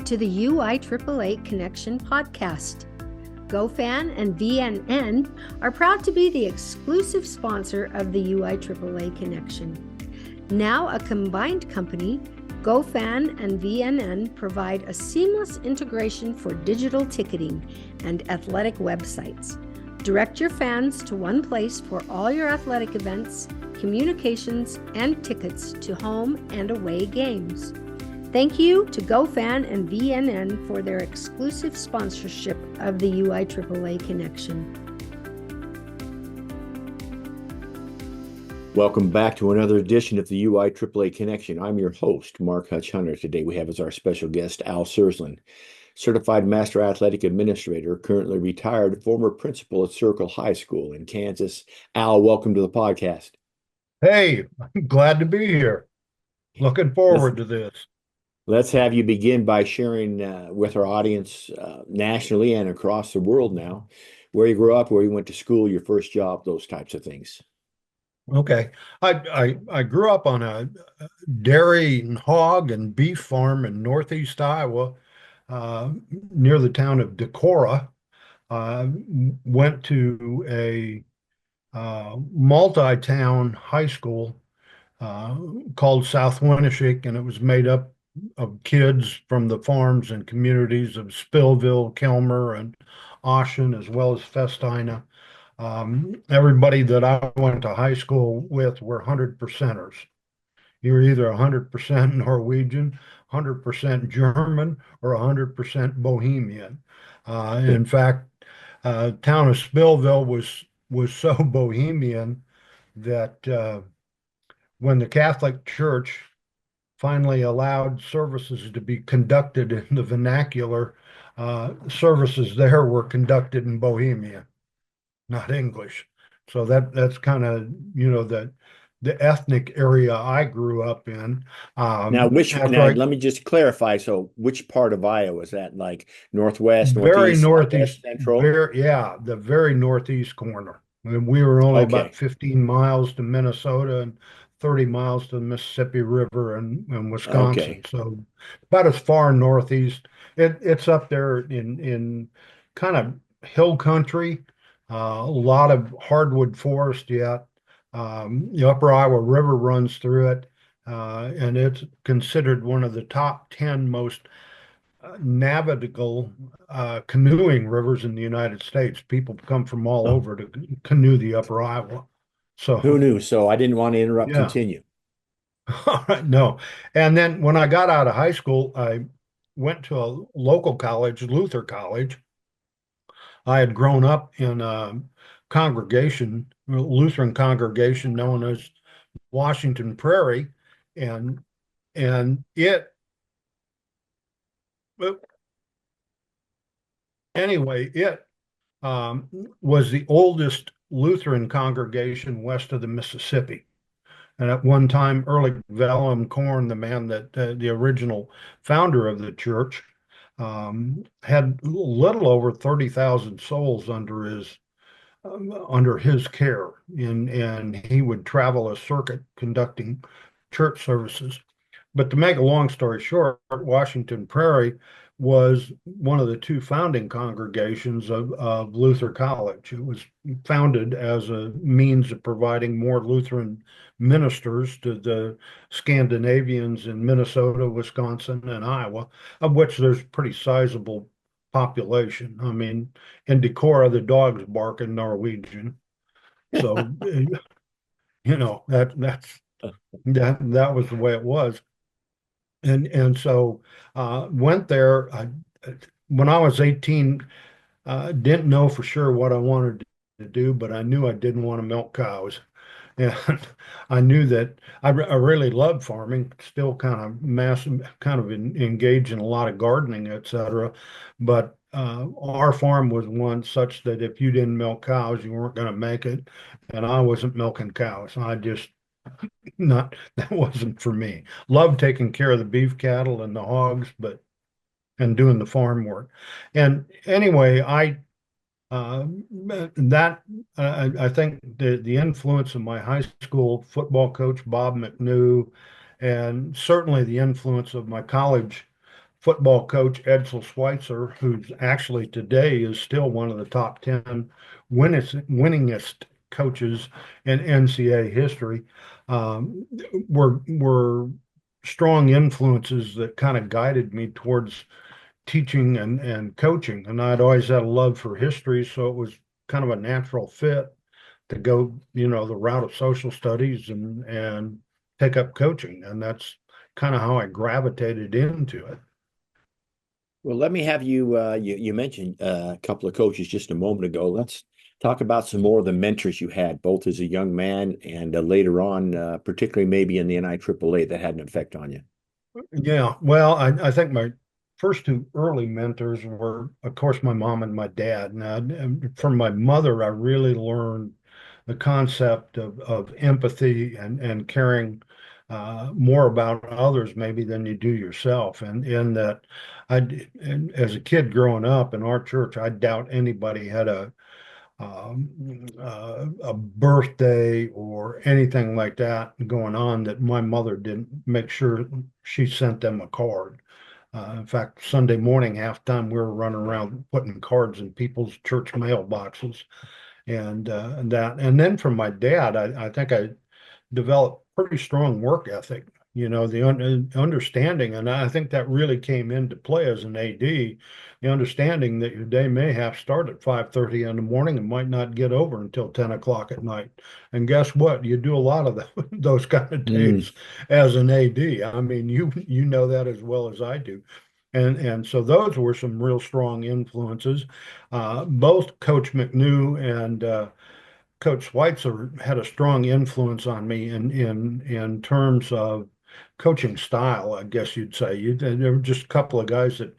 to the UIAAA Connection podcast. GoFan and VNN are proud to be the exclusive sponsor of the UIAAA Connection. Now a combined company, GoFan and VNN provide a seamless integration for digital ticketing and athletic websites. Direct your fans to one place for all your athletic events, communications, and tickets to home and away games. Thank you to GoFan and VNN for their exclusive sponsorship of the UIAAA Connection. Welcome back to another edition of the UIAAA Connection. I'm your host, Mark Hutch Hunter. Today we have as our special guest, Al Sersland, Certified Master Athletic Administrator, currently retired, former principal at Circle High School in Kansas. Al, welcome to the podcast. Hey, I'm glad to be here. Looking forward to this. Let's have you begin by sharing with our audience nationally and across the world now, where you grew up, where you went to school, your first job, those types of things. Okay. I grew up on a dairy and hog and beef farm in northeast Iowa, near the town of Decorah. Went to a multi-town high school called South Winneshiek, and it was made up of kids from the farms and communities of Spillville, Kilmer, and Ossian, as well as Festina. Everybody that I went to high school with were 100%ers. You're either 100% Norwegian, 100% German, or 100% Bohemian. In fact, town of Spillville was so Bohemian that when the Catholic Church finally allowed services to be conducted in the vernacular, services there were conducted in Bohemian, not English. So that's kind of, the ethnic area I grew up in. Now, let me just clarify. So which part of Iowa is that? Like northwest, very northeast, northeast, central? the very northeast corner. And we were only about 15 miles to Minnesota and 30 miles to the Mississippi River and Wisconsin. Okay. So about as far northeast. It's up there in kind of hill country. A lot of hardwood forest yet. The Upper Iowa River runs through it, and it's considered one of the top 10 most navigable canoeing rivers in the United States. People come from all over to canoe the Upper Iowa. So who knew? So I didn't want to interrupt. Yeah. Continue. No. And then when I got out of high school, I went to a local college, Luther College. I had grown up in a Lutheran congregation known as Washington Prairie, and it was the oldest Lutheran congregation west of the Mississippi. And at one time, Early Vellum Korn, the man that the original founder of the church, had a little over 30,000 souls under his care, and he would travel a circuit conducting church services. But to make a long story short, Washington Prairie was one of the two founding congregations of Luther College. It was founded as a means of providing more Lutheran ministers to the Scandinavians in Minnesota, Wisconsin, and Iowa, of which there's a pretty sizable population. I mean, in Decorah, the dogs bark in Norwegian. So, that was the way it was. And so went there. When I was 18, didn't know for sure what I wanted to do, but I knew I didn't want to milk cows. And I knew that I really loved farming, still kind of engaged in a lot of gardening, etc. But our farm was one such that if you didn't milk cows, you weren't going to make it. And I wasn't milking cows. That wasn't for me. Loved taking care of the beef cattle and the hogs, and doing the farm work. And anyway, I think the influence of my high school football coach, Bob McNew, and certainly the influence of my college football coach Edsel Schweitzer, who's actually today is still one of the top 10 winningest coaches in NCAA history, um, were strong influences that kind of guided me towards teaching and coaching. And I'd always had a love for history, so it was kind of a natural fit to go, the route of social studies and take up coaching. And that's kind of how I gravitated into it. Well, let me have you, you mentioned a couple of coaches just a moment ago. Let's talk about some more of the mentors you had, both as a young man and later on, particularly maybe in the NIAAA that had an effect on you. Yeah, well, I think my first two early mentors were, of course, my mom and my dad. And from my mother, I really learned the concept of empathy and caring more about others maybe than you do yourself. And in that, and as a kid growing up in our church, I doubt anybody had a birthday or anything like that going on that my mother didn't make sure she sent them a card. In fact, Sunday morning, halftime, we were running around putting cards in people's church mailboxes, and then from my dad, I think I developed pretty strong work ethic, the understanding. And I think that really came into play as an AD, the understanding that your day may have started at 5:30 in the morning and might not get over until 10 o'clock at night. And guess what? You do a lot of those kind of Mm. days as an AD. I mean, you know that as well as I do. And so those were some real strong influences. Both Coach McNew and Coach Schweitzer had a strong influence on me in terms of coaching style, I guess you'd say. There were just a couple of guys that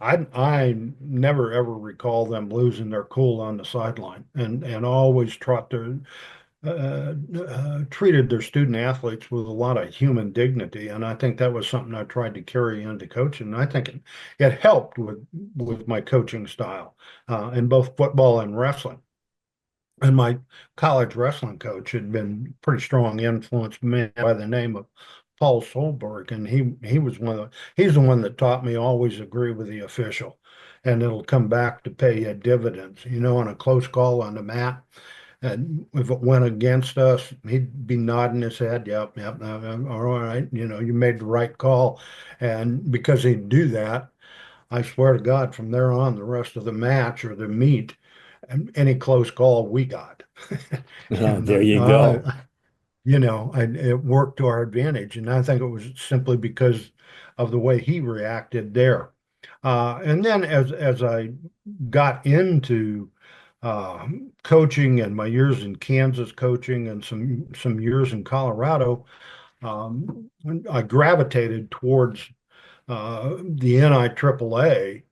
I never ever recall them losing their cool on the sideline, and always treated their student athletes with a lot of human dignity. And I think that was something I tried to carry into coaching. And I think it helped with my coaching style in both football and wrestling. And my college wrestling coach had been pretty strong influence, man by the name of Paul Solberg, and he was he's the one that taught me always agree with the official, and it'll come back to pay you dividends. On a close call on the mat, and if it went against us, he'd be nodding his head, yep, yep, all right, you made the right call, and because he'd do that, I swear to God, from there on, the rest of the match or the meet, and any close call we got. And There you go. it worked to our advantage. And I think it was simply because of the way he reacted there. And then as I got into coaching and my years in Kansas coaching and some years in Colorado, I gravitated towards the NIAAA.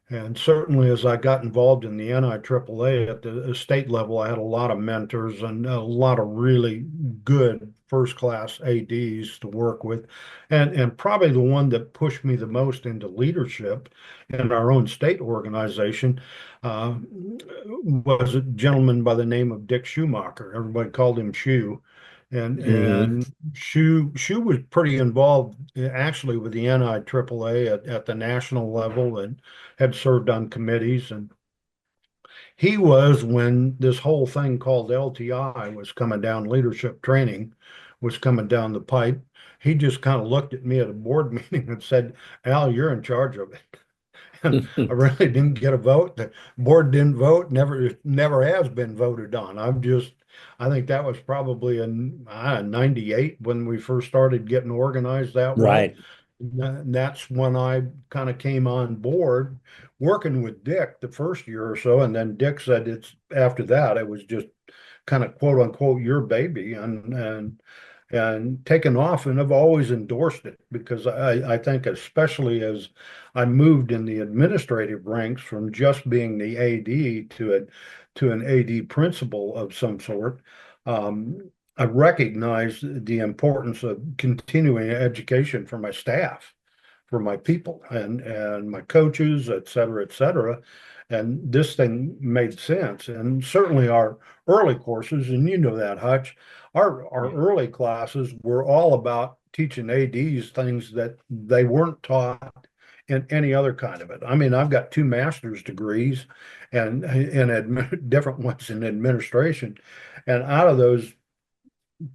And certainly, as I got involved in the NIAAA at the state level, I had a lot of mentors and a lot of really good first class ADs to work with. And probably the one that pushed me the most into leadership in our own state organization uh, was a gentleman by the name of Dick Schumacher. Everybody called him Shu. And Hmm. and Shu was pretty involved actually with the NIAAA at the national level and had served on committees. And he was, when this whole thing called LTI was coming down, leadership training was coming down the pipe, he just kind of looked at me at a board meeting and said, Al, you're in charge of it. And I really didn't get a vote. The board didn't vote, never has been voted on. I think that was probably in 98 when we first started getting organized that way. Right. That's when I kind of came on board working with Dick the first year or so. And then Dick said it's after that, it was just kind of quote unquote your baby and taken off. And I've always endorsed it because I think especially as I moved in the administrative ranks from just being the AD to an AD principal of some sort, I recognized the importance of continuing education for my staff, for my people and my coaches, et cetera, et cetera. And this thing made sense. And certainly our early courses, and you know that, Hutch, our Yeah. early classes were all about teaching ADs things that they weren't taught in any other kind of it. I mean, I've got two master's degrees and different ones in administration. And out of those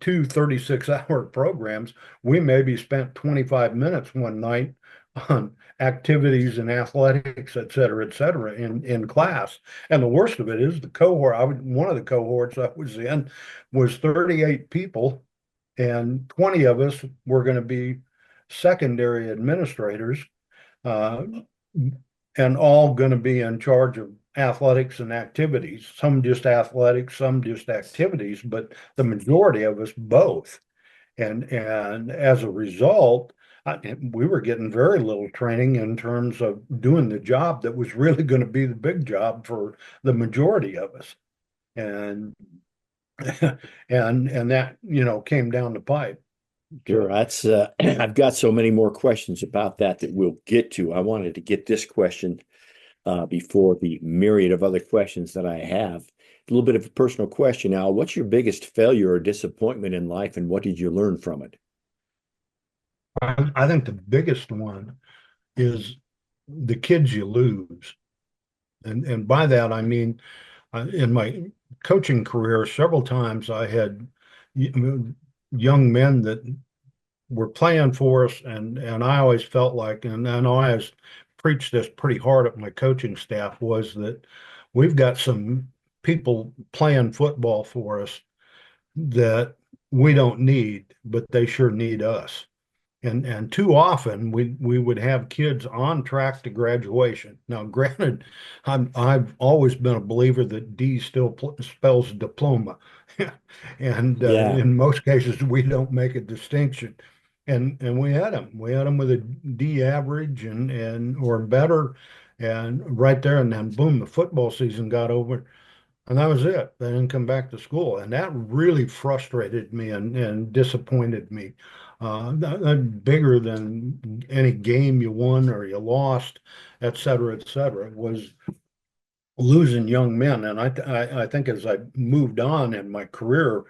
two 36-hour programs, we maybe spent 25 minutes one night on activities and athletics, et cetera, in class. And the worst of it is the cohort, one of the cohorts I was in was 38 people, and 20 of us were going to be secondary administrators, uh, and all going to be in charge of athletics and activities. Some just athletics, some just activities, but the majority of us both. And as a result, we were getting very little training in terms of doing the job that was really going to be the big job for the majority of us. And and that, came down the pipe. Sure, that's I've got so many more questions about that we'll get to. I wanted to get this question before the myriad of other questions that I have. A little bit of a personal question now. What's your biggest failure or disappointment in life, and what did you learn from it? I think the biggest one is the kids you lose. And by that, I mean, in my coaching career, several times I had young men that were playing for us, and I always felt like, and I know I always preached this pretty hard at my coaching staff, was that we've got some people playing football for us that we don't need, but they sure need us. And too often we would have kids on track to graduation. Now, granted, I've always been a believer that D still spells diploma, and Yeah, in most cases we don't make a distinction. And we had them with a D average and or better, and right there, and then boom, the football season got over. And that was it. They didn't come back to school. And that really frustrated me and disappointed me. That bigger than any game you won or you lost, et cetera, was losing young men. And I think as I moved on in my career,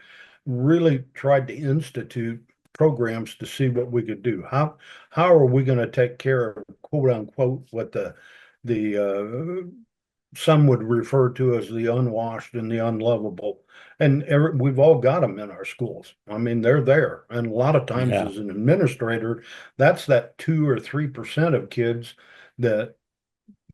really tried to institute programs to see what we could do. How are we going to take care of, quote unquote, what the some would refer to as the unwashed and the unlovable. And we've all got them in our schools. I mean, they're there. And a lot of times, yeah, as an administrator, that's that 2 or 3% of kids that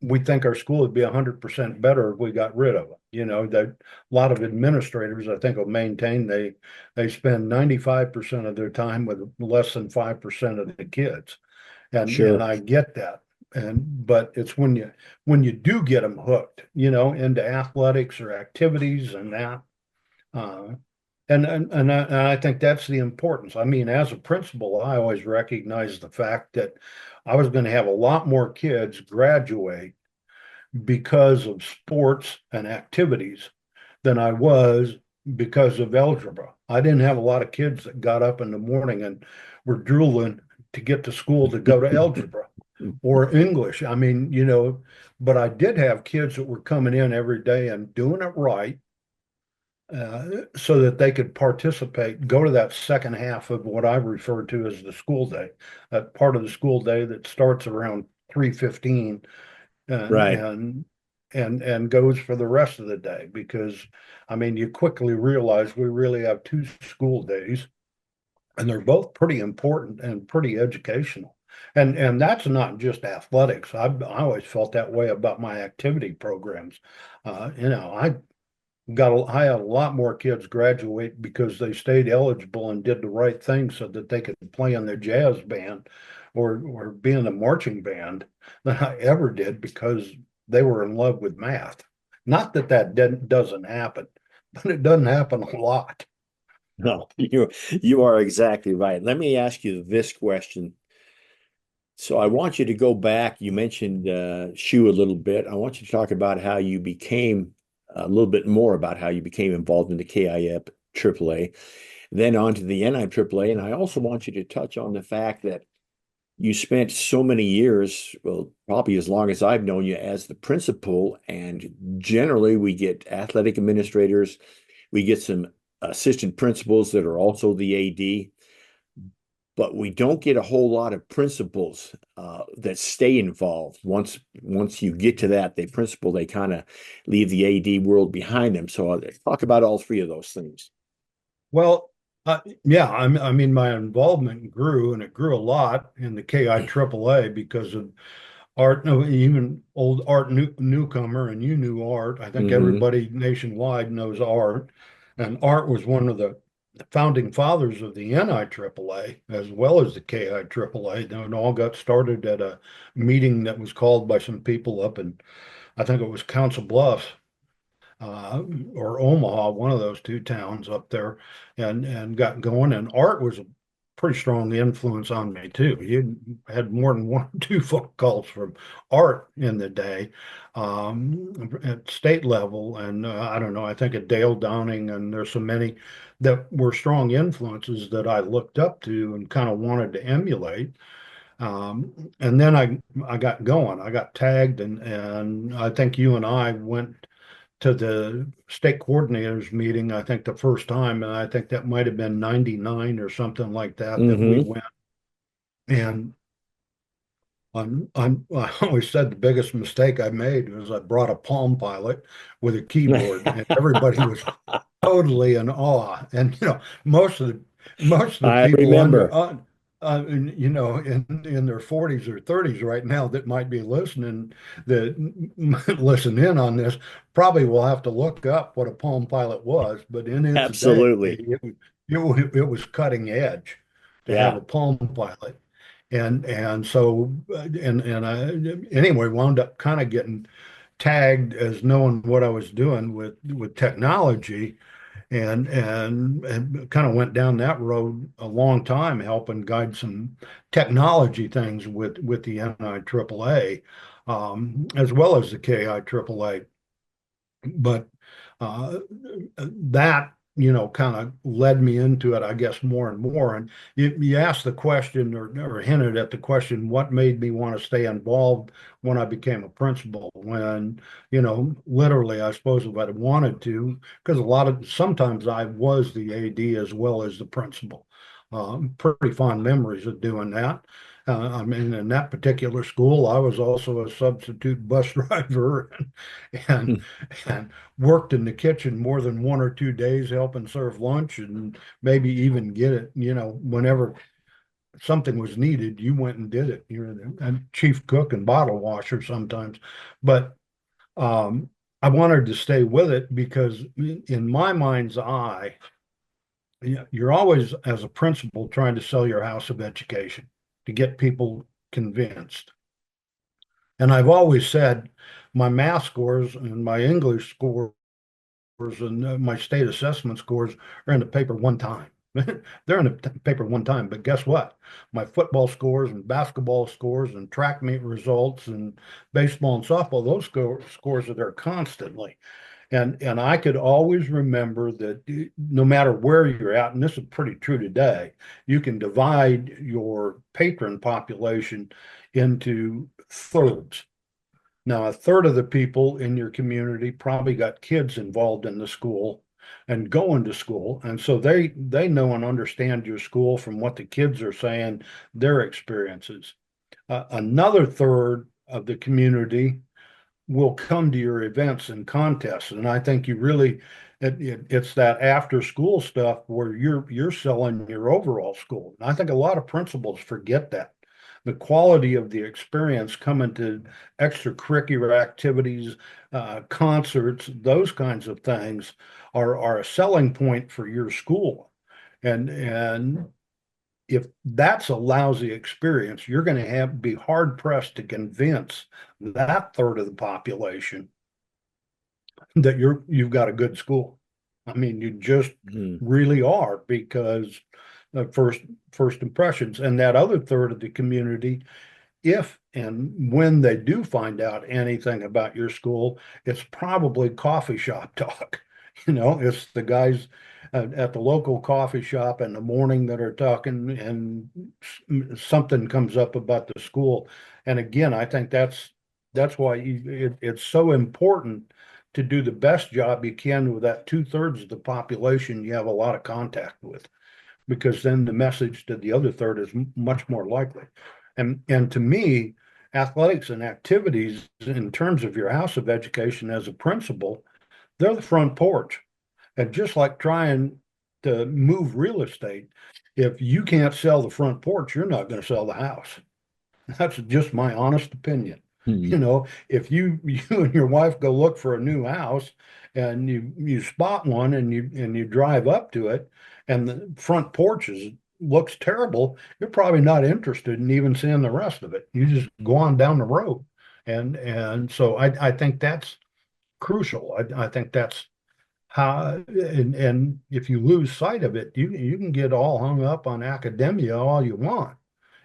we think our school would be 100% better if we got rid of them. That a lot of administrators, I think, will maintain they spend 95% of their time with less than 5% of the kids. And sure. I get that. But it's when you do get them hooked, into athletics or activities and that, uh, and I think that's the importance. I mean, as a principal, I always recognized the fact that I was going to have a lot more kids graduate because of sports and activities than I was because of algebra. I didn't have a lot of kids that got up in the morning and were drooling to get to school to go to algebra or English. I mean, but I did have kids that were coming in every day and doing it right, so that they could participate, go to that second half of what I refer to as the school day, that part of the school day that starts around 3:15 and Right. and and goes for the rest of the day. Because I mean, you quickly realize we really have two school days, and they're both pretty important and pretty educational. And that's not just athletics. I always felt that way about my activity programs. I had a lot more kids graduate because they stayed eligible and did the right thing so that they could play in their jazz band or be in the marching band than I ever did because they were in love with math. Not that doesn't happen, but it doesn't happen a lot. No, you are exactly right. Let me ask you this question. So I want you to go back. You mentioned Shu a little bit. I want you to talk about how you became a little bit more about how you became involved in the KIF AAA, then on to the NIAAA. And I also want you to touch on the fact that you spent so many years, well, probably as long as I've known you, as the principal. And generally, we get athletic administrators, we get some assistant principals that are also the AD. but we don't get a whole lot of principals that stay involved. Once you get to that, they kind of leave the AD world behind them. So talk about all three of those things. Well, yeah, I mean, my involvement grew, and it grew a lot in the KIAAA because of Art. No, even old Art newcomer, and you knew Art. I think Hmm. everybody nationwide knows Art, and Art was one of the founding fathers of the NIAAA as well as the KIAAA. It all got started at a meeting that was called by some people up in, I think it was Council Bluffs, or Omaha, one of those two towns up there, and got going. And Art was a pretty strong influence on me too. He had more than one or two phone calls from Art in the day, at state level, and I don't know. I think of Dale Downing, and there's so many that were strong influences that I looked up to and kind of wanted to emulate. And then I got going. I got tagged, and I think you and I went to the state coordinators meeting, I think the first time, and I think that might have been 99 or something like that, that we Hmm. went. And I always said the biggest mistake I made was I brought a Palm Pilot with a keyboard, and everybody was totally in awe. And most of the most of the I people remember. in their 40s or 30s right now that might be listening, that listen in on this, probably will have to look up what a Palm Pilot was. But in its day, Absolutely. it was cutting edge to have Yeah. a Palm Pilot. And so and I anyway wound up kind of getting tagged as knowing what I was doing with technology, and kind of went down that road a long time, helping guide some technology things with the NIAAA, as well as the KIAAA. But that kind of led me into it, I guess, more and more. And you asked the question, or hinted at the question, what made me want to stay involved when I became a principal? When literally, I suppose if I'd wanted to, because sometimes I was the AD as well as the principal. Pretty fond memories of doing that. I mean, in that particular school, I was also a substitute bus driver, and and worked in the kitchen more than 1 or 2 days helping serve lunch, and maybe even get it, whenever something was needed, you went and did it. You're the chief cook and bottle washer sometimes. But I wanted to stay with it because in my mind's eye, you're always, as a principal, trying to sell your house of education to get people convinced. And I've always said my math scores and my English scores and my state assessment scores are in the paper one time. They're in the paper one time, but guess what? My football scores and basketball scores and track meet results and baseball and softball, those scores are there constantly. And I could always remember that no matter where you're at, and this is pretty true today, you can divide your patron population into thirds. Now, a third of the people in your community probably got kids involved in the school and going to school. And so they know and understand your school from what the kids are saying, their experiences. Another third of the community will come to your events and contests. And I think you really it's that after school stuff where you're selling your overall school. And I think a lot of principals forget that. The quality of the experience coming to extracurricular activities, concerts, those kinds of things are a selling point for your school. And if that's a lousy experience, you're going to be hard pressed to convince that third of the population that you've got a good school. I mean, you just Mhm. really are, because the first impressions. And that other third of the community, if and when they do find out anything about your school, it's probably coffee shop talk. It's the guys at the local coffee shop in the morning that are talking, and something comes up about the school. And again, I think that's why it's so important to do the best job you can with that 2/3 of the population you have a lot of contact with, because then the message to the other third is much more likely. And to me, athletics and activities in terms of your house of education as a principal, they're the front porch. And just like trying to move real estate, if you can't sell the front porch, you're not going to sell the house. That's just my honest opinion. Hmm. You know, if you and your wife go look for a new house and you spot one and you drive up to it and the front porch looks terrible, you're probably not interested in even seeing the rest of it. You just go on down the road. And so I think that's crucial. I think that's how, and if you lose sight of it, you can get all hung up on academia all you want.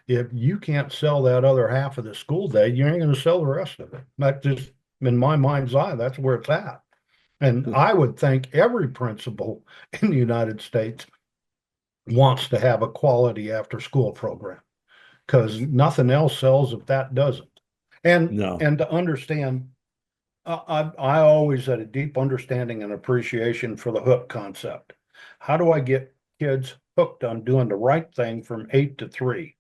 If you can't sell that other half of the school day, you ain't going to sell the rest of it. That just, in my mind's eye, that's where it's at. And I would think every principal in the United States wants to have a quality after school program because nothing else sells if that doesn't. And No. and to understand, I always had a deep understanding and appreciation for the hook concept. How do I get kids hooked on doing the right thing from 8 to 3?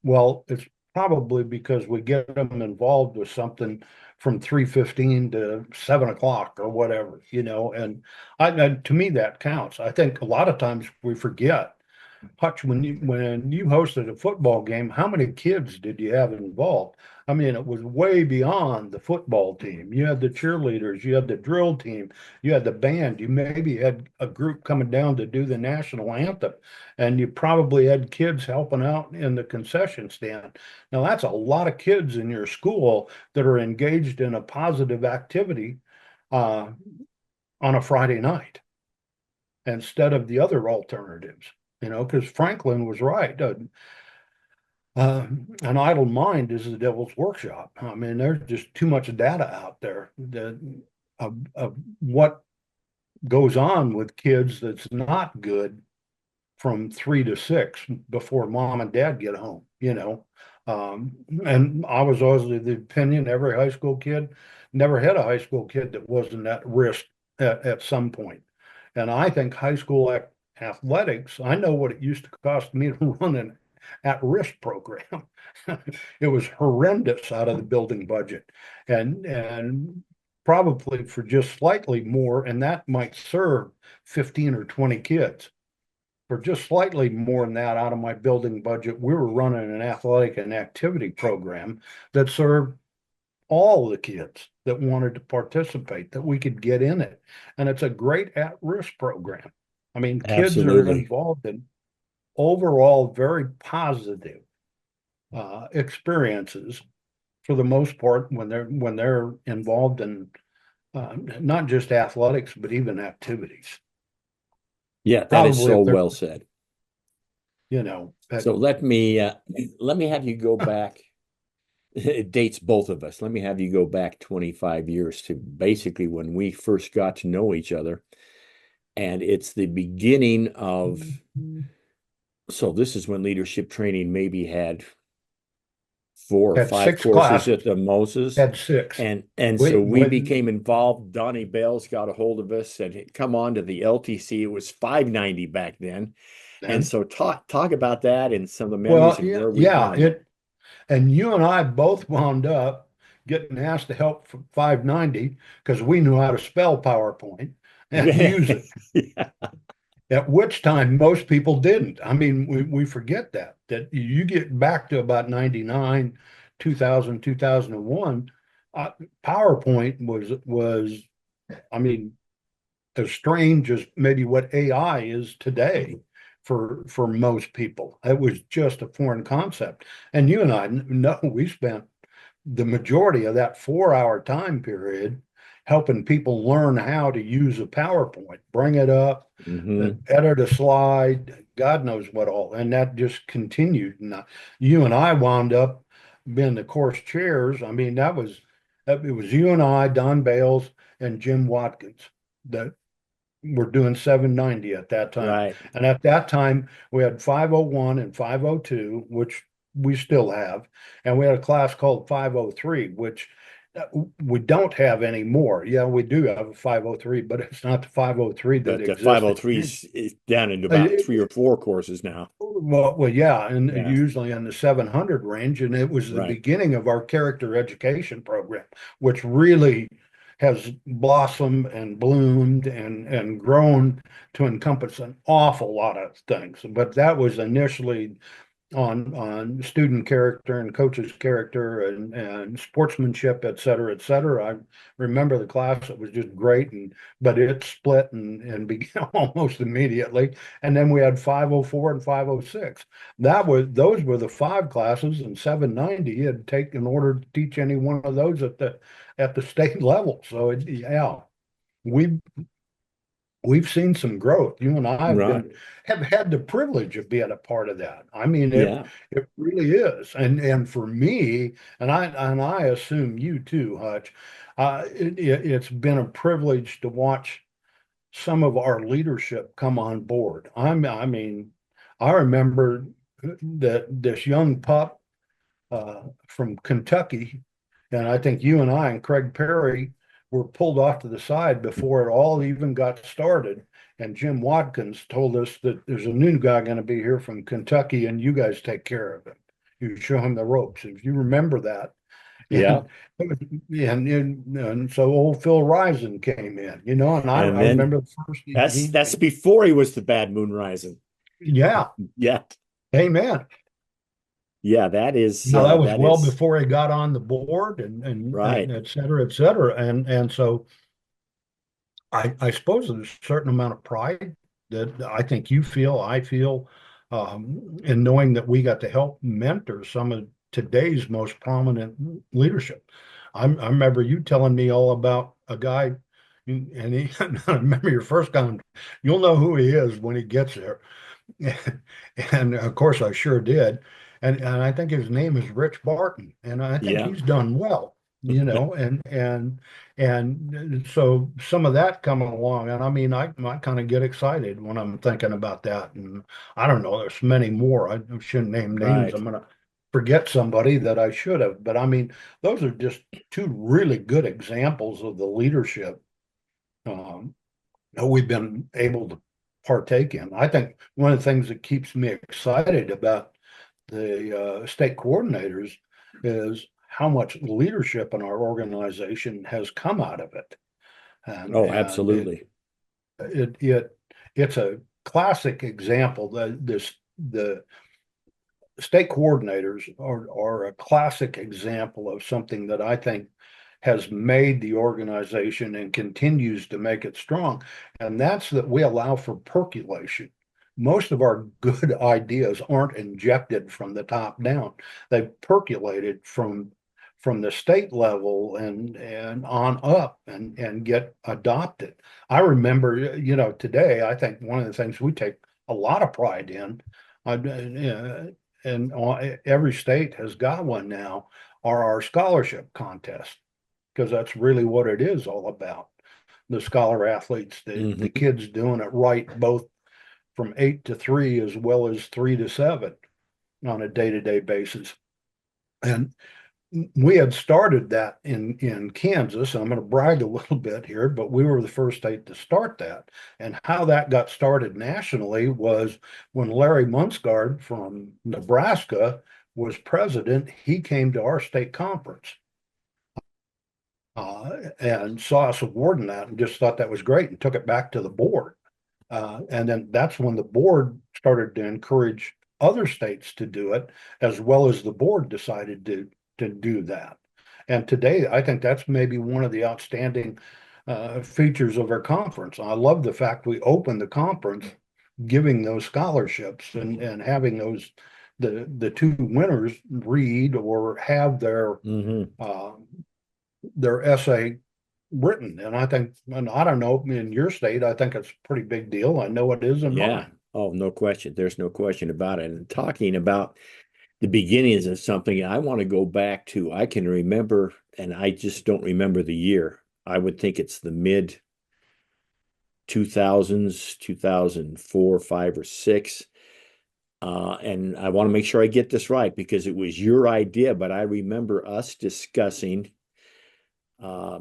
Well, it's probably because we get them involved with something from 3:15 to 7 o'clock or whatever, you know, and to me that counts. I think a lot of times we forget. Hutch, when you hosted a football game, how many kids did you have involved? I mean, it was way beyond the football team. You had the cheerleaders, you had the drill team, you had the band, you maybe had a group coming down to do the national anthem, and you probably had kids helping out in the concession stand. Now, that's a lot of kids in your school that are engaged in a positive activity uh, on a Friday night instead of the other alternatives. You know, because Franklin was right. An idle mind is the devil's workshop. I mean, there's just too much data out there that of what goes on with kids that's not good from 3 to 6 before mom and dad get home, you know. And I was always of the opinion every high school kid never had a high school kid that wasn't at risk at some point. And I think high school athletics, I know what it used to cost me to run an at-risk program. It was horrendous out of the building budget. And probably for just slightly more, and that might serve 15 or 20 kids. For just slightly more than that out of my building budget, we were running an athletic and activity program that served all the kids that wanted to participate, that we could get in it. And it's a great at-risk program. I mean, kids are Absolutely. involved in overall very positive experiences for the most part when they're involved in not just athletics but even activities. Yeah, that is Probably so if they're, well said. you know, So let me have you go back. It dates both of us. Let me have you go back 25 years to basically when we first got to know each other. And it's the beginning of, so this is when leadership training maybe had 4 or 5 had six courses at classes, the Moses. had six. And so we When became involved. Donnie Bales got a hold of us and come on to the LTC. It was 590 back then. And then, so talk about that and some of the memories well, and where we've yeah, gone. and you and I both wound up getting asked to help for 590 because we knew how to spell PowerPoint and use it. Yeah. At which time most people didn't. I mean, we forget that you get back to about 99, 2000, 2001, PowerPoint was, I mean, as strange as maybe what AI is today for most people. It was just a foreign concept. And you and I know we spent the majority of that 4 hour time period helping people learn how to use a PowerPoint, bring it up, Hmm. edit a slide, God knows what all. And that just continued. And you and I wound up being the course chairs. I mean, it was you and I, Don Bales, and Jim Watkins that were doing 790 at that time. Right. And at that time, we had 501 and 502, which we still have. And we had a class called 503, which We don't have any more. Yeah, we do have a 503, but it's not the 503 that But the existed. 503 is down into about It- 3 or 4 courses now. well, yeah, and Yeah, usually in the 700 range, and it was the right. beginning of our character education program, which really has blossomed and bloomed and grown to encompass an awful lot of things. But that was initially on student character and coaches character and sportsmanship, et cetera, et cetera. I remember the class. It was just great, and but it split and began almost immediately. And then we had 504 and 506. Those were the five classes, and 790 you had to take in order to teach any one of those at the state level. So yeah, we we've seen some growth. You and I Right. have had the privilege of being a part of that. I mean, Yeah. it really is. And for me, and I assume you too, Hutch, it's been a privilege to watch some of our leadership come on board. I mean, I remember that this young pup from Kentucky, and I think you and I and Craig Perry were pulled off to the side before it all even got started. And Jim Watkins told us that there's a new guy going to be here from Kentucky, and you guys take care of him. You show him the ropes. If you remember that, Yeah. and and so old Phil Risen came in, and I And then remember the first that's before he was the Bad Moon Rising. yeah, Yeah. amen. Yeah, Now that was that well is before he got on the board and right. et cetera, et cetera. And so I suppose there's a certain amount of pride that I think you feel, I feel, in knowing that we got to help mentor some of today's most prominent leadership. I remember you telling me all about a guy, and I remember your first comment. You'll know who he is when he gets there. And of course, I sure did. And I think his name is Rich Barton, and I think Yeah. he's done well, and so some of that coming along. And I mean, I kind of get excited when I'm thinking about that. And I don't know, there's many more. I shouldn't name names. Right. I'm gonna forget somebody that I should have. But I mean, those are just two really good examples of the leadership um, that we've been able to partake in. I think one of the things that keeps me excited about the state coordinators is how much leadership in our organization has come out of it. Oh, And absolutely. it's a classic example that the state coordinators are a classic example of something that I think has made the organization and continues to make it strong. And that's that we allow for percolation. Most of our good ideas aren't injected from the top down. They've percolated from the state level and on up and get adopted. I remember, today, I think one of the things we take a lot of pride in, and every state has got one now, are our scholarship contests, because that's really what it is all about. The scholar athletes, the Hmm. kids doing it right, both from 8 to 3 as well as 3 to 7 on a day-to-day basis. And we had started that in Kansas. I'm going to brag a little bit here, but we were the first state to start that. And how that got started nationally was when Larry Munskard from Nebraska was president. He came to our state conference and saw us awarding that and just thought that was great and took it back to the board. And then that's when the board started to encourage other states to do it, as well as the board decided to do that. And today, I think that's maybe one of the outstanding features of our conference. I love the fact we opened the conference giving those scholarships and having the two winners read or have Hmm. uh, their essay written. And I think, and I don't know, in your state, I think it's a pretty big deal. I know it is in Yeah. mine. Oh, no question. There's no question about it. And talking about the beginnings of something, I want to go back to, I can remember, and I just don't remember the year. I would think it's the mid 2000s, 2004, 5, or 6. And I want to make sure I get this right because it was your idea, but I remember us discussing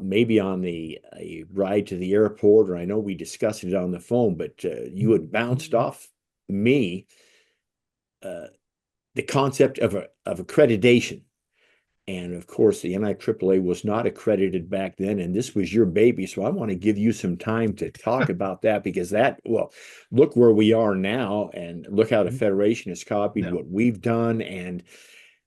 maybe on a ride to the airport, or I know we discussed it on the phone, but you had bounced off me the concept of accreditation. And of course, the NIAAA was not accredited back then, and this was your baby. So I want to give you some time to talk about that because well, look where we are now, and look how the Federation has copied what we've done. And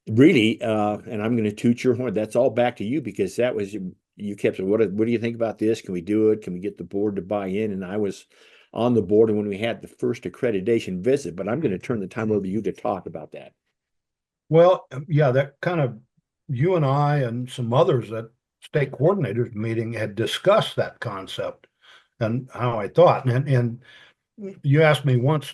really, and I'm going to toot your horn. That's all back to you because that was you kept saying, what do you think about this? Can we do it? Can we get the board to buy in? And I was on the board, and when we had the first accreditation visit, but I'm going to turn the time over to you to talk about that. Well, yeah, that kind of you and I and some others at state coordinators meeting had discussed that concept and how I thought. And you asked me once,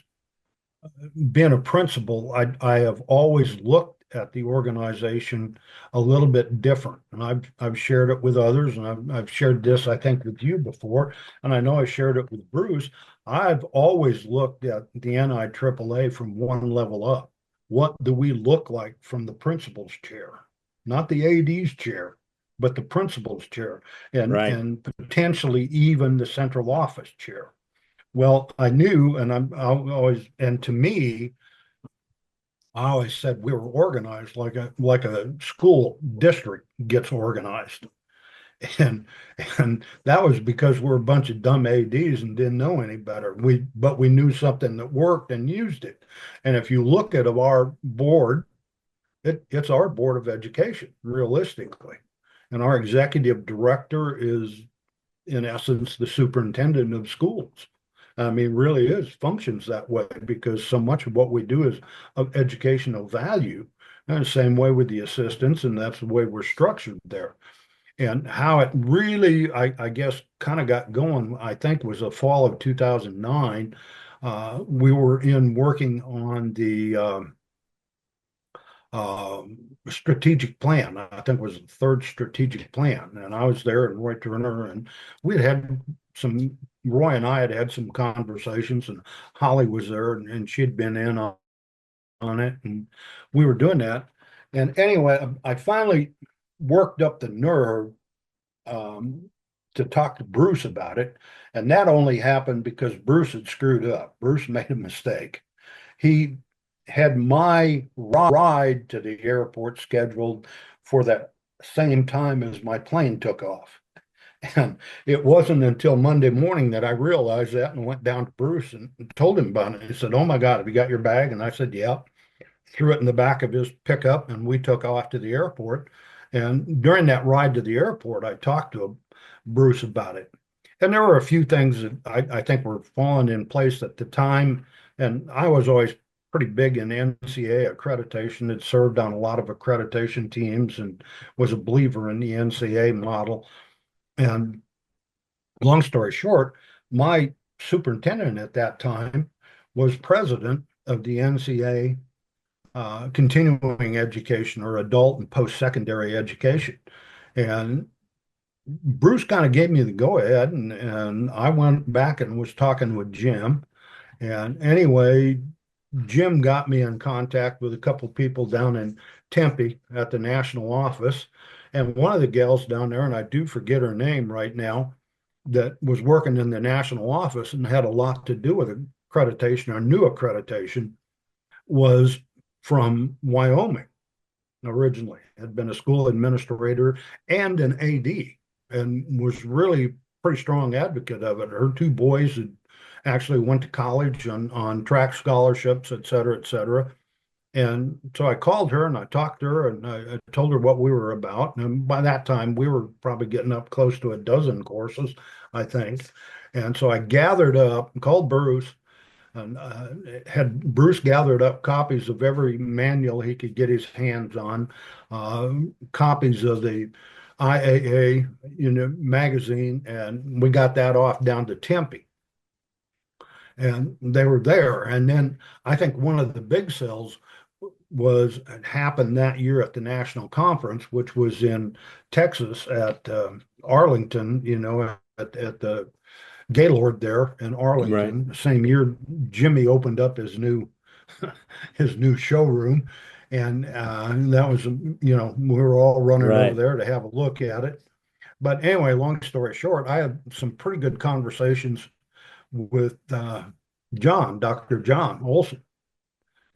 being a principal, I have always looked at the organization a little bit different. And I've shared it with others, and I've shared this, I think, with you before. And I know I shared it with Bruce. I've always looked at the NIAAA from one level up. What do we look like from the principal's chair? Not the AD's chair, but the principal's chair, and potentially even the central office chair. Well, I knew, and to me, I always said we were organized like a school district gets organized. And and that was because we're a bunch of dumb ADs and didn't know any better. But we knew something that worked and used it. And if you look at our board, it's our board of education, realistically. And our executive director is, in essence, the superintendent of schools. I mean, really functions that way because so much of what we do is of educational value. And the same way with the assistants, and that's the way we're structured there. And how it really, I guess, kind of got going, I think, was the fall of 2009. We were working on the strategic plan. I think it was the third strategic plan. And I was there, and Roy Turner, and Roy and I had some conversations, and Holly was there, and she'd been in on it, and we were doing that. And anyway, I finally worked up the nerve to talk to Bruce about it. And that only happened because Bruce had screwed up. Bruce made a mistake. He had my ride to the airport scheduled for that same time as my plane took off. And it wasn't until Monday morning that I realized that and went down to Bruce and told him about it. He said, "Oh my God, have you got your bag?" And I said, "Yeah." Threw it in the back of his pickup, and we took off to the airport. And during that ride to the airport, I talked to Bruce about it. And there were a few things that I think were falling in place at the time. And I was always pretty big in NCAA accreditation. Had served on a lot of accreditation teams and was a believer in the NCAA model. And long story short, my superintendent at that time was president of the NCAA continuing education, or adult and post-secondary education. And Bruce kind of gave me the go ahead, and I went back and was talking with Jim. And anyway, Jim got me in contact with a couple of people down in Tempe at the national office. And one of the gals down there, and I do forget her name right now, that was working in the national office and had a lot to do with accreditation, or new accreditation, was from Wyoming originally, had been a school administrator and an AD, and was really pretty strong advocate of it. Her two boys had actually went to college on track scholarships, et cetera, et cetera. And so I called her and I talked to her, and I told her what we were about. And by that time, we were probably getting up close to a dozen courses, I think. And so I gathered up, called Bruce, and had Bruce gathered up copies of every manual he could get his hands on, copies of the IAA, magazine, and we got that off down to Tempe. And they were there. And then I think one of the big sales happened that year at the national conference, which was in Texas at Arlington, at the Gaylord there in Arlington. The same year Jimmy opened up his new showroom, and that was, we were all running over there to have a look at it. But anyway, long story short, I had some pretty good conversations with John, Dr. John Olson.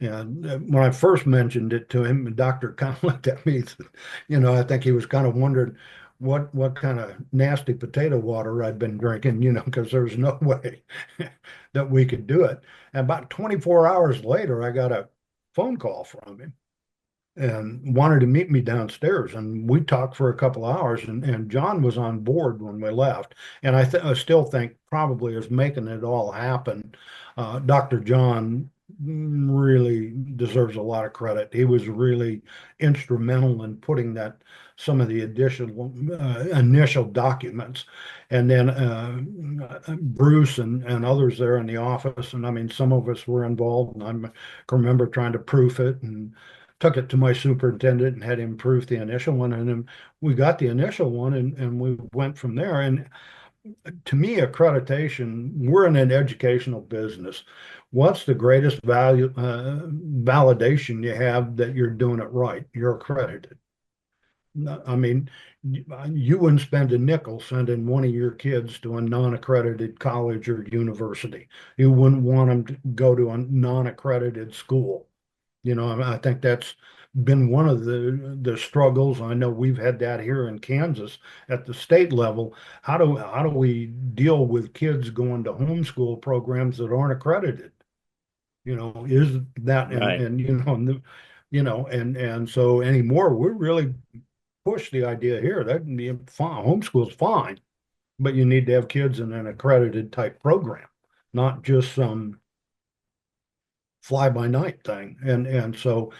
And when I first mentioned it to him, the doctor kind of looked at me, I think he was kind of wondering what kind of nasty potato water I'd been drinking, because there's no way that we could do it. And about 24 hours later, I got a phone call from him and wanted to meet me downstairs. And we talked for a couple of hours, and John was on board when we left. And I still think probably is making it all happen. Dr. John really deserves a lot of credit. He was really instrumental in putting some of the additional initial documents, and then Bruce and others there in the office. And I mean, some of us were involved, and I can remember trying to proof it and took it to my superintendent and had him proof the initial one. And then we got the initial one, and we went from there. And to me, accreditation, we're in an educational business. What's the greatest validation you have that you're doing it right? You're accredited. I mean, you wouldn't spend a nickel sending one of your kids to a non-accredited college or university. You wouldn't want them to go to a non-accredited school. I think that's been one of the struggles. I know we've had that here in Kansas at the state level. How do we deal with kids going to homeschool programs that aren't accredited? Is that Right. and so anymore, we really push the idea here that fine, homeschool's fine, but you need to have kids in an accredited type program, not just some fly by night thing. And so,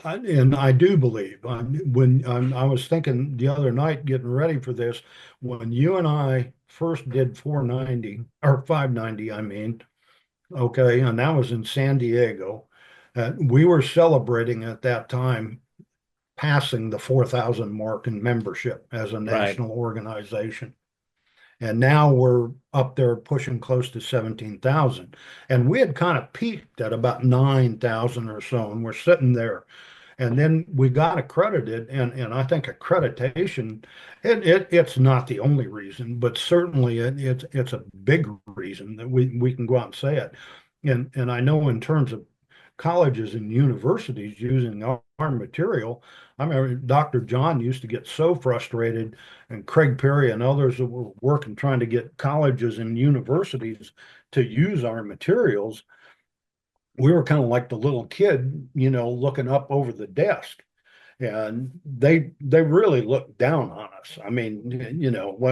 and I do believe when I was thinking the other night, getting ready for this, when you and I first did 490 or 590, I mean, okay, and that was in San Diego. We were celebrating at that time passing the 4,000 mark in membership as a Right. national organization. And now we're up there pushing close to 17,000. And we had kind of peaked at about 9,000 or so, and we're sitting there. And then we got accredited, and I think accreditation, it's not the only reason, but certainly it's a big reason that we can go out and say it. And I know in terms of colleges and universities using our material, I remember Dr. John used to get so frustrated, and Craig Perry and others that were working trying to get colleges and universities to use our materials. We were kind of like the little kid, looking up over the desk. And they really looked down on us. I mean,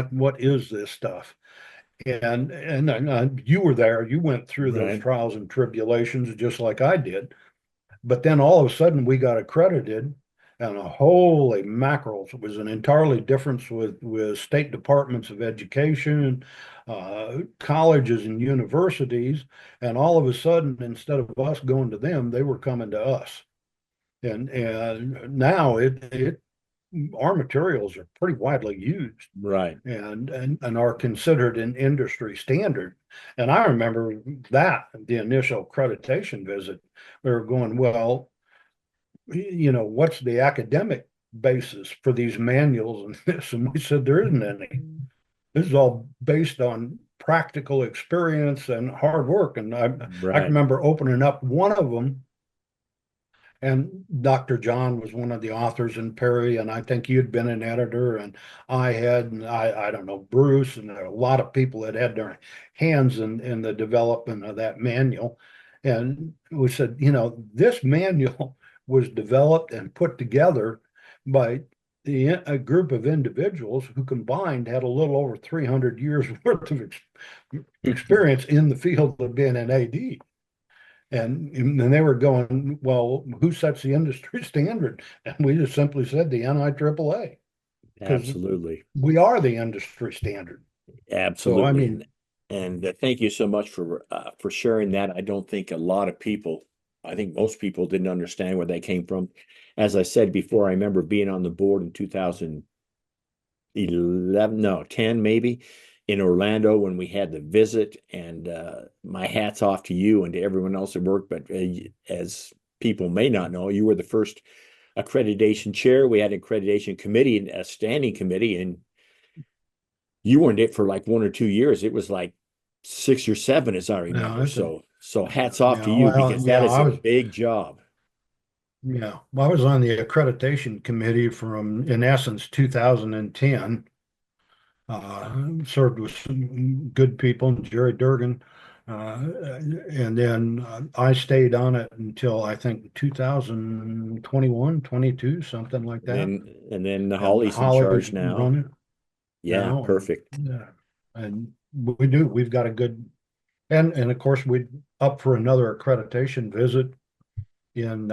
what is this stuff? And you were there. You went through those Right. trials and tribulations just like I did. But then all of a sudden we got accredited, and holy mackerel, it was an entirely difference with state departments of education, colleges and universities, and all of a sudden, instead of us going to them, they were coming to us. And now it our materials are pretty widely used Right. and are considered an industry standard. And I remember that the initial accreditation visit, we were going, well, what's the academic basis for these manuals and this? And we said there isn't any. This is all based on practical experience and hard work. And I can Right. remember opening up one of them, and Dr. John was one of the authors, and Perry, and I think you'd been an editor, and and I don't know, Bruce, and there are a lot of people that had their hands in the development of that manual. And we said, this manual was developed and put together by a group of individuals who combined had a little over 300 years worth of experience in the field of being an AD. And they were going, well, who sets the industry standard? And we just simply said the NIAAA, because Absolutely. we are the industry standard. So, I Absolutely. mean, And thank you so much for sharing that. I don't think a lot of people, I think most people didn't understand where that came from. As I said before, I remember being on the board in 2011, no, 10 maybe, in Orlando when we had the visit. And my hat's off to you and to everyone else that worked. But as people may not know, you were the first accreditation chair. We had an accreditation committee, a standing committee, and You weren't it for like 1 or 2 years. It was like 6 or 7, as I Yeah, remember. So hats off to yeah, you well, because that yeah, is a big job. I was on the accreditation committee from, in essence, 2010. Served with some good people, Jerry Durgan, and then I stayed on it until I think 2021, 22, something like And that. then And Holly's in Holly's charge now. running it Yeah, now, perfect. and we've got a good, and of course we up for another accreditation visit in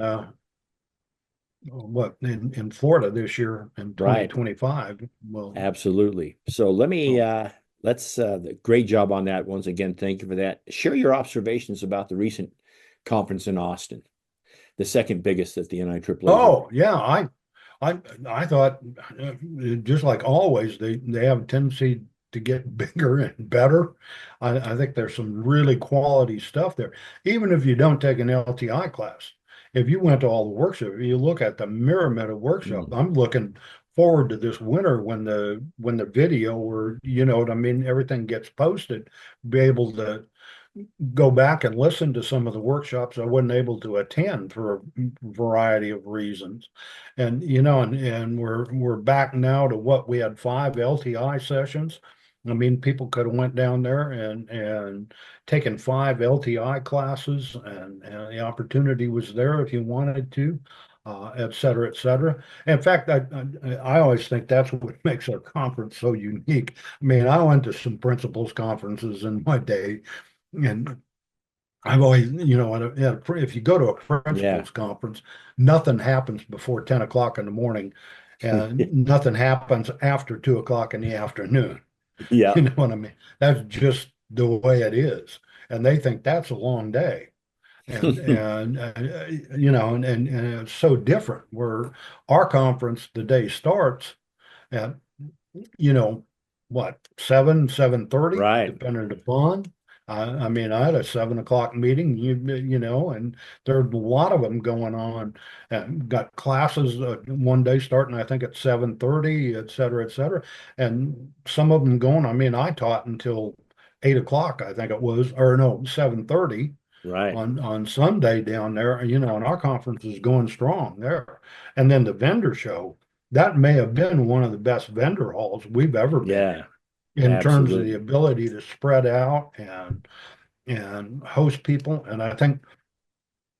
in Florida this year in Right. 2025. Well, Absolutely. So so let's great job on that once again. Thank you for that. Share your observations about the recent conference in Austin, the second biggest that the NIAAA is oh running. yeah, I I thought just like always they have a tendency to get bigger and better. I think there's some really quality stuff there. Even if you don't take an LTI class, if you went to all the workshops, you look at the myriad of workshop. Mm, I'm looking forward to this winter when the video or you know what I mean, everything gets posted, be able to go back and listen to some of the workshops I wasn't able to attend for a variety of reasons. And you know, and we're back now to what we had 5 LTI sessions. I mean, people could have went down there and taken 5 LTI classes, and the opportunity was there if you wanted to, et cetera, et cetera. In fact, I always think that's what makes our conference so unique. I mean, I went to some principals conferences in my day, and I've always, you know, if you go to a yeah. principals conference, nothing happens before 10 o'clock in the morning and nothing happens after 2 o'clock in the afternoon. Yeah. You know what I mean? That's just the way it is. And they think that's a long day. You know, and it's so different where our conference, the day starts at you know, what, 7:30, Right. depending upon. I mean, I had a 7 o'clock meeting, you know, and there's a lot of them going on. Got classes one day starting, I think, at 7:30, et cetera, et cetera. And some of them going, I mean, I taught until 8 o'clock, I think it was, or no, 7:30 Right. on Sunday down there, you know, and our conference is going strong there. And then the vendor show, that may have been one of the best vendor halls we've ever been Yeah. in terms of the Absolutely. ability to spread out and host people. And I think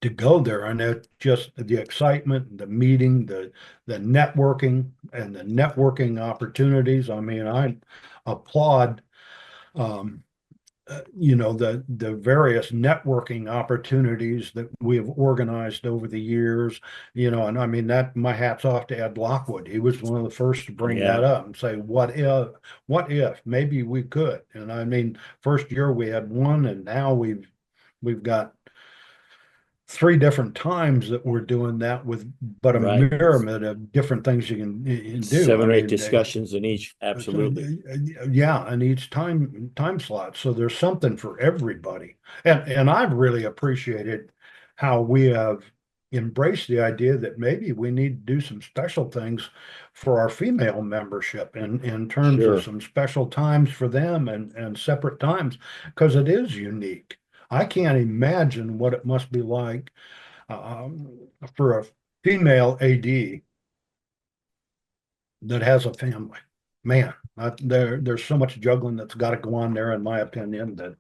to go there and it just the excitement, the meeting, the networking and the networking opportunities. I mean, I applaud um, you know, the various networking opportunities that we have organized over the years, you know, and I mean that my hat's off to Ed Lockwood. He was one of the first to bring that Yeah. up and say, what if maybe we could? And I mean, first year we had one, and now we've got 3 different times that we're doing that with, but a Right. myriad of different things you can do. I 7 or 8 mean, discussions in each. so, Absolutely. yeah, and each time slot. So there's something for everybody. And I've really appreciated how we have embraced the idea that maybe we need to do some special things for our female membership in terms of Sure. some special times for them and separate times because it is unique. I can't imagine what it must be like um, for a female AD that has a family. Man, there's so much juggling that's got to go on there, in my opinion, that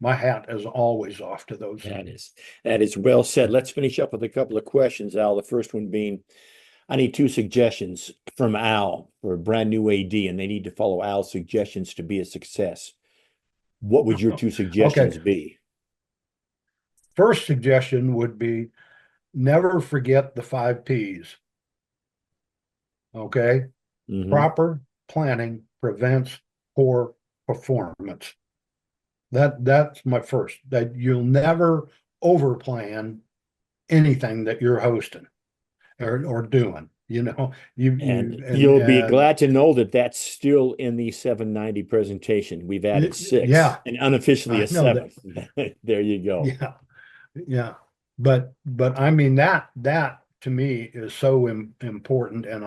my hat is always off to those. That is that is well said. Let's finish up with a couple of questions, Al. The first one being, I need 2 suggestions from Al for a brand new AD, and they need to follow Al's suggestions to be a success. What would your two Okay, suggestions be? first suggestion would be never forget the 5 Ps. Okay, Hmm. proper planning prevents poor performance. That's my first. That you'll never overplan anything that you're hosting or doing. You know, And you you'll be glad to know that that's still in the 790 presentation. We've added six yeah, and unofficially I a know that. seventh. There you go. Yeah, yeah. But I mean that to me is so important, and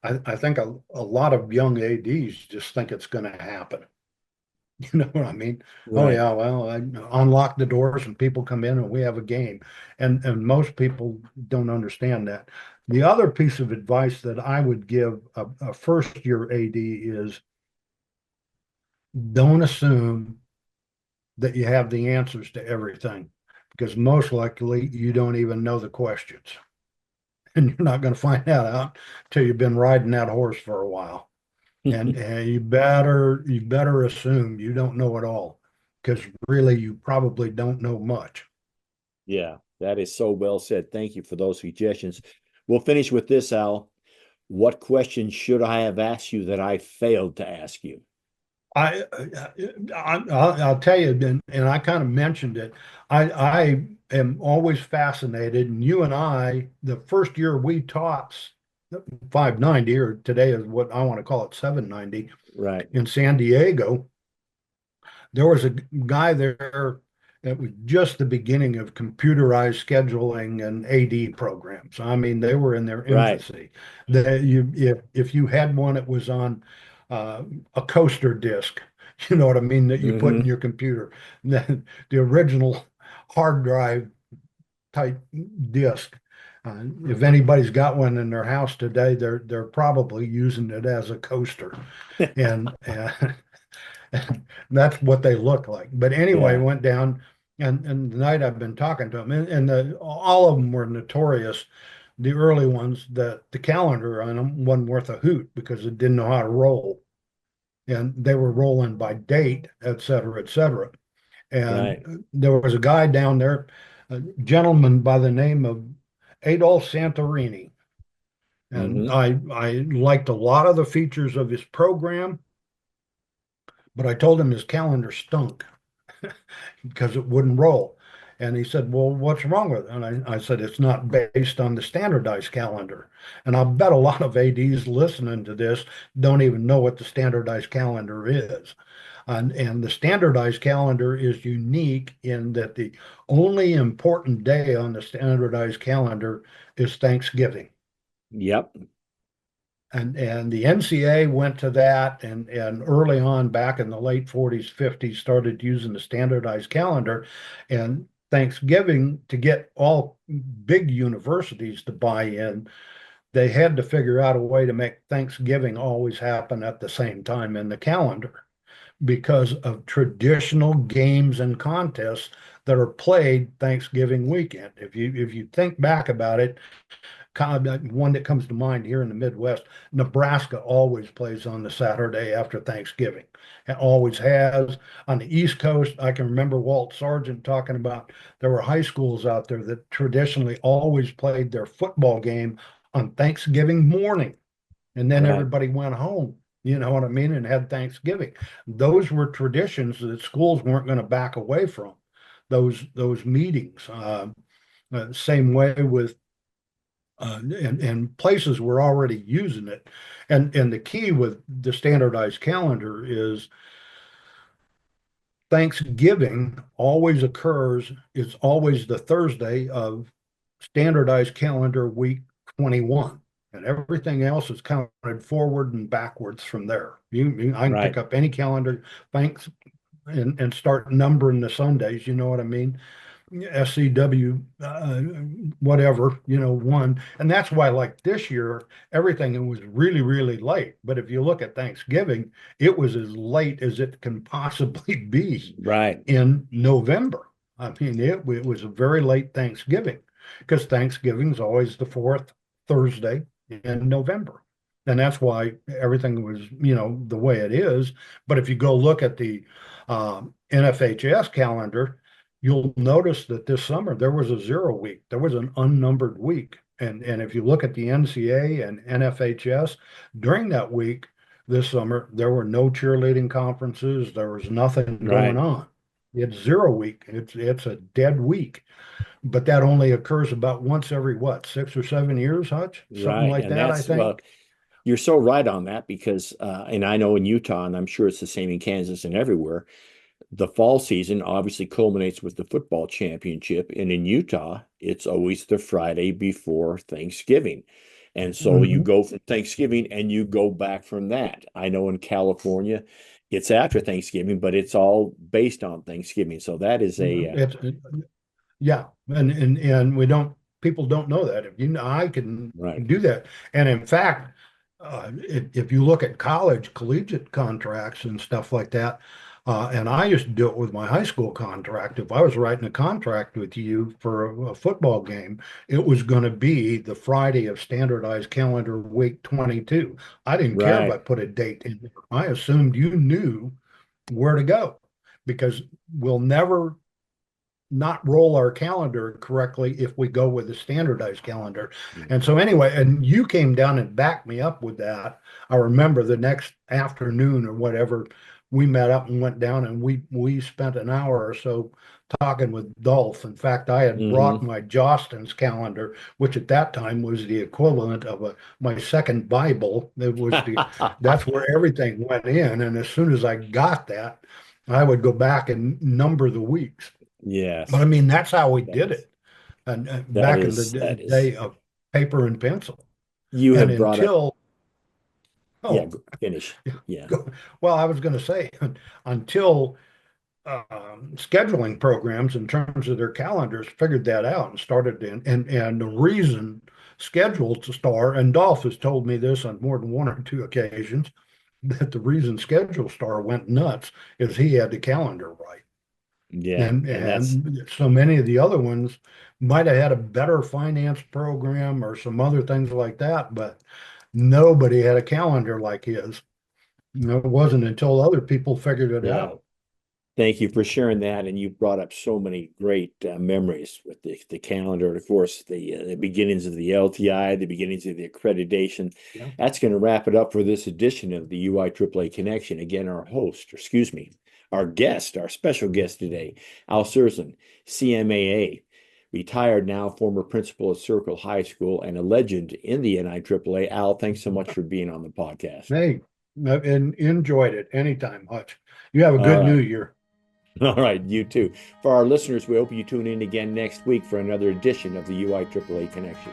I think a lot of young ADs just think it's going to happen. You know what I mean? Oh Right. yeah, well, I unlock the doors and people come in and we have a game. And most people don't understand that. The other piece of advice that I would give a first year AD is don't assume that you have the answers to everything because most likely you don't even know the questions. And you're not going to find that out until you've been riding that horse for a while. And you better assume you don't know it all because really you probably don't know much. Yeah, that is so well said. Thank you for those suggestions. We'll finish with this, Al. What question should I have asked you that I failed to ask you? I'll tell you, and I kind of mentioned it. I am always fascinated, and you and I, the first year we taught 590, or today is what I want to call it 790 Right. in San Diego. There was a guy there that was just the beginning of computerized scheduling and AD programs. I mean, they were in their Right. infancy. If you had one, it was on a coaster disk. You know what I mean? That you put in Hmm. your computer. The original hard drive type disk. If anybody's got one in their house today, they're probably using it as a coaster, and that's what they look like. But anyway, Yeah. went down, and the night I've been talking to them, and all of them were notorious. The early ones that the calendar on them wasn't worth a hoot because it didn't know how to roll, and they were rolling by date, et cetera, et cetera. Right. And there was a guy down there, a gentleman by the name of Adolf Santorini. And Hmm. I liked a lot of the features of his program, but I told him his calendar stunk because it wouldn't roll. And he said, well, what's wrong with it? And I said, it's not based on the standardized calendar. And I'll bet a lot of ADs listening to this don't even know what the standardized calendar is. And the standardized calendar is unique in that the only important day on the standardized calendar is Thanksgiving. Yep. And the NCA went to that and early on back in the late 40s, 50s started using the standardized calendar and Thanksgiving to get all big universities to buy in, they had to figure out a way to make Thanksgiving always happen at the same time in the calendar because of traditional games and contests that are played Thanksgiving weekend. If you think back about it, kind of one that comes to mind here in the Midwest, Nebraska always plays on the Saturday after Thanksgiving. It always has. On the East Coast, I can remember Walt Sargent talking about there were high schools out there that traditionally always played their football game on Thanksgiving morning. And then Right. everybody went home, you know what I mean, and had Thanksgiving. Those were traditions that schools weren't going to back away from. Those meetings. Same way with and places were already using it. And the key with the standardized calendar is Thanksgiving always occurs, it's always the Thursday of standardized calendar week 21. And everything else is counted forward and backwards from there. I can pick Right. up any calendar, thanks, and start numbering the Sundays. You know what I mean? SCW, whatever, one. And that's why, like this year, everything was really, really late. But if you look at Thanksgiving, it was as late as it can possibly be Right. in November. I mean, it was a very late Thanksgiving because Thanksgiving's always the fourth Thursday in November. And that's why everything was, the way it is. But if you go look at the NFHS calendar, you'll notice that this summer there was a 0 week. There was an unnumbered week. And if you look at the NCA and NFHS during that week this summer, there were no cheerleading conferences. There was nothing going Right. on. It's 0 week. It's a dead week. But that only occurs about once every what, 6 or 7 years, Hutch? Something Right. like And that, I that's, well, think. you're so right on that because, and I know in Utah, and I'm sure it's the same in Kansas and everywhere, the fall season obviously culminates with the football championship. And in Utah, it's always the Friday before Thanksgiving. And so you go from Thanksgiving and you go back from that. I know in California, it's after Thanksgiving, but it's all based on Thanksgiving. So that is Yeah, and we don't people don't know that. If you know, I can right. do that. And in fact, if you look at collegiate contracts and stuff like that, and I used to do it with my high school contract. If I was writing a contract with you for a football game, it was going to be the Friday of standardized calendar week 22. I didn't care if I Right. put a date in there. I assumed you knew where to go because we'll never not roll our calendar correctly if we go with a standardized calendar. And so anyway, and you came down and backed me up with that. I remember the next afternoon or whatever, we met up and went down and we spent an hour or so talking with Dolph. In fact, I had brought Mm-hmm. my Jostens calendar, which at that time was the equivalent of my second Bible. It was that's where everything went in. And as soon as I got that, I would go back and number the weeks. But I Yes. mean, that's how we That did is it. And that back in the is that is day of paper and pencil. you And have brought up until, yeah, oh, finish. Yeah. well, I was going to say, until scheduling programs in terms of their calendars figured that out and started in, and the reason scheduled to star, and Dolph has told me this on more than one or two occasions, that the reason schedule star went nuts is he had the calendar right. Yeah. And And that's so many of the other ones might have had a better finance program or some other things like that, but nobody had a calendar like his. It wasn't until other people figured it yeah. out. Thank you for sharing that. And you brought up so many great memories with the calendar, and of course, the beginnings of the LTI, the beginnings of the accreditation. Yeah. That's going to wrap it up for this edition of the UIAAA Connection. Again, our host, or excuse me, our guest, our special guest today, Al Sersland, CMAA, retired now, former principal at Circle High School, and a legend in the NIAAA. Al, thanks so much for being on the podcast. Hey, and enjoyed it anytime, Hutch. You have a All good new right. year. All right, you too. For our listeners, we hope you tune in again next week for another edition of the UIAAA Connection.